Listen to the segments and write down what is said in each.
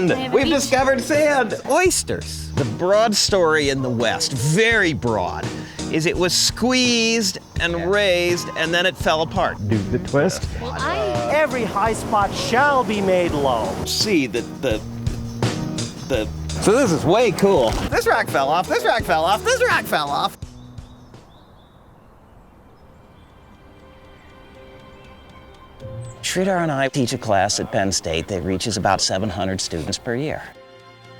Sand! We've discovered sand! Oysters. The broad story in the West, very broad, is it was squeezed and raised and then it fell apart. Do the twist. Every high spot shall be made low. See, so this is way cool. This rock fell off, this rock fell off, this rock fell off. Sridhar and I teach a class at Penn State that reaches about 700 students per year.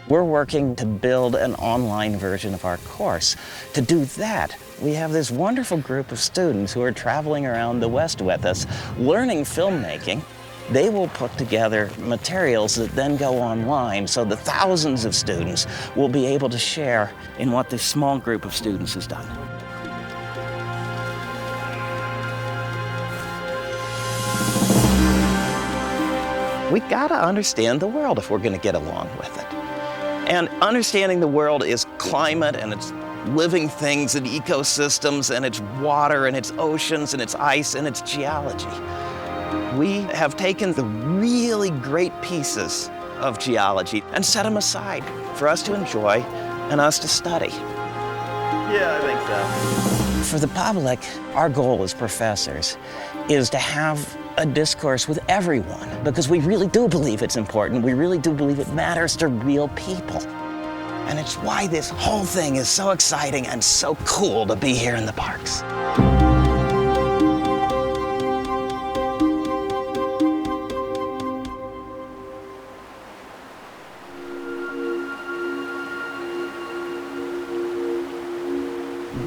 We're working to build an online version of our course. To do that, we have this wonderful group of students who are traveling around the West with us, learning filmmaking. They will put together materials that then go online so the thousands of students will be able to share in what this small group of students has done. We gotta understand the world if we're gonna get along with it. And understanding the world is climate and its living things and ecosystems and its water and its oceans and its ice and its geology. We have taken the really great pieces of geology and set them aside for us to enjoy and us to study. Yeah, I think so. For the public, our goal as professors is to have a discourse with everyone because we really do believe it's important. We really do believe it matters to real people. And it's why this whole thing is so exciting and so cool to be here in the parks.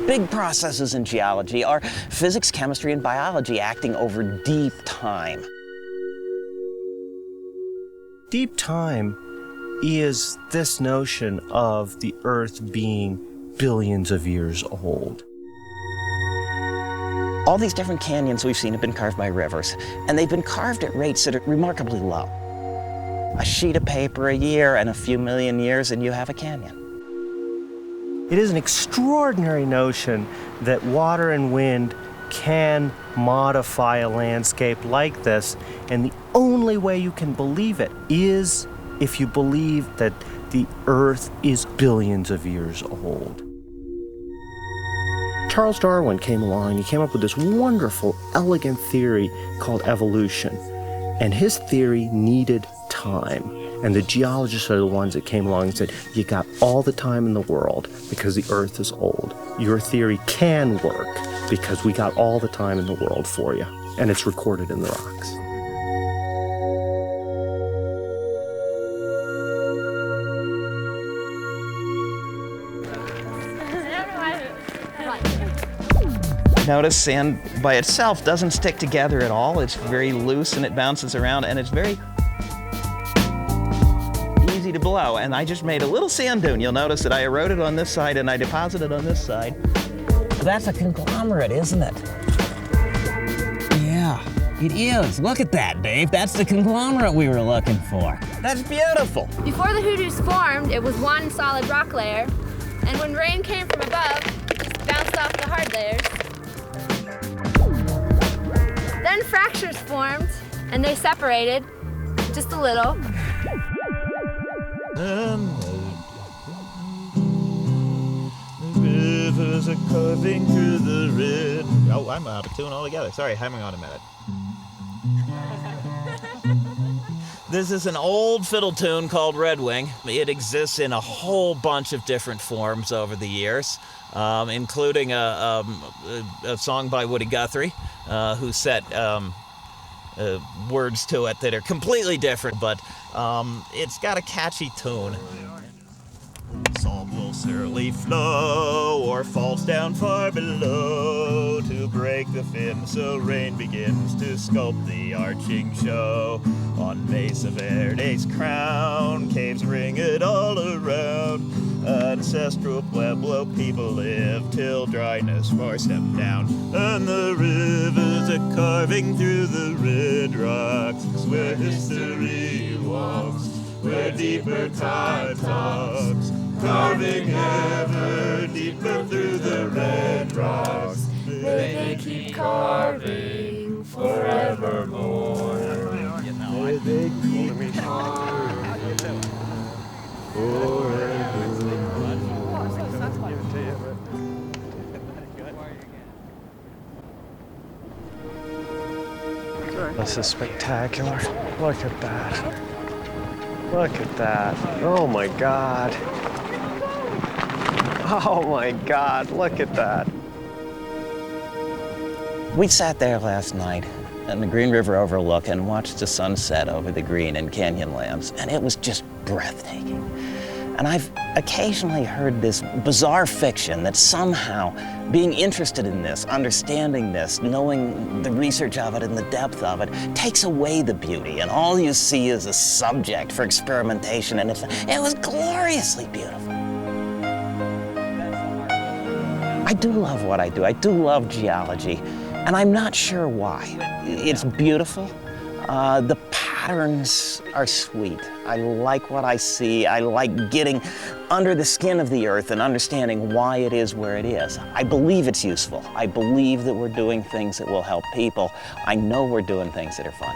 Big processes in geology are physics, chemistry, and biology acting over deep time. Deep time is this notion of the Earth being billions of years old. All these different canyons we've seen have been carved by rivers, and they've been carved at rates that are remarkably low. A sheet of paper a year and a few million years and you have a canyon. It is an extraordinary notion that water and wind can modify a landscape like this, and the only way you can believe it is if you believe that the Earth is billions of years old. Charles Darwin came along and he came up with this wonderful, elegant theory called evolution, and his theory needed time. And the geologists are the ones that came along and said, you got all the time in the world because the Earth is old. Your theory can work because we got all the time in the world for you. And it's recorded in the rocks. Notice sand by itself doesn't stick together at all. It's very loose and it bounces around and it's very easy to blow. And I just made a little sand dune. You'll notice that I eroded on this side and I deposited on this side. That's a conglomerate, isn't it? Yeah, it is. Look at that, Dave. That's the conglomerate we were looking for. That's beautiful. Before the hoodoos formed, it was one solid rock layer. And when rain came from above, it just bounced off the hard layers. Then fractures formed, and they separated just a little. The rivers are curving through the red. Oh, I'm out of tune altogether. Sorry, hang on a minute. This is an old fiddle tune called Red Wing. It exists in a whole bunch of different forms over the years, including a song by Woody Guthrie, who set words to it that are completely different, but it's got a catchy tune. Salt will surely flow or falls down far below to break the fin, so rain begins to sculpt the arching show. On Mesa Verde's crown, caves ring it all around. Ancestral Pueblo people live till dryness forced them down. And the rivers are carving through the red rocks, where history walks, where deeper time talks, carving ever deeper through the red rocks. May they keep carving forevermore. May they keep carving. this is spectacular. Look at that. Look at that. Oh my God. Oh my God, look at that. We sat there last night in the Green River overlook and watched the sunset over the green and Canyonlands, and it was just breathtaking. And I've occasionally heard this bizarre fiction that somehow being interested in this, understanding this, knowing the research of it and the depth of it, takes away the beauty, and all you see is a subject for experimentation, and it was gloriously beautiful. I do love what I do. I do love geology, and I'm not sure why. It's beautiful. The patterns are sweet. I like what I see. I like getting under the skin of the earth and understanding why it is where it is. I believe it's useful. I believe that we're doing things that will help people. I know we're doing things that are fun.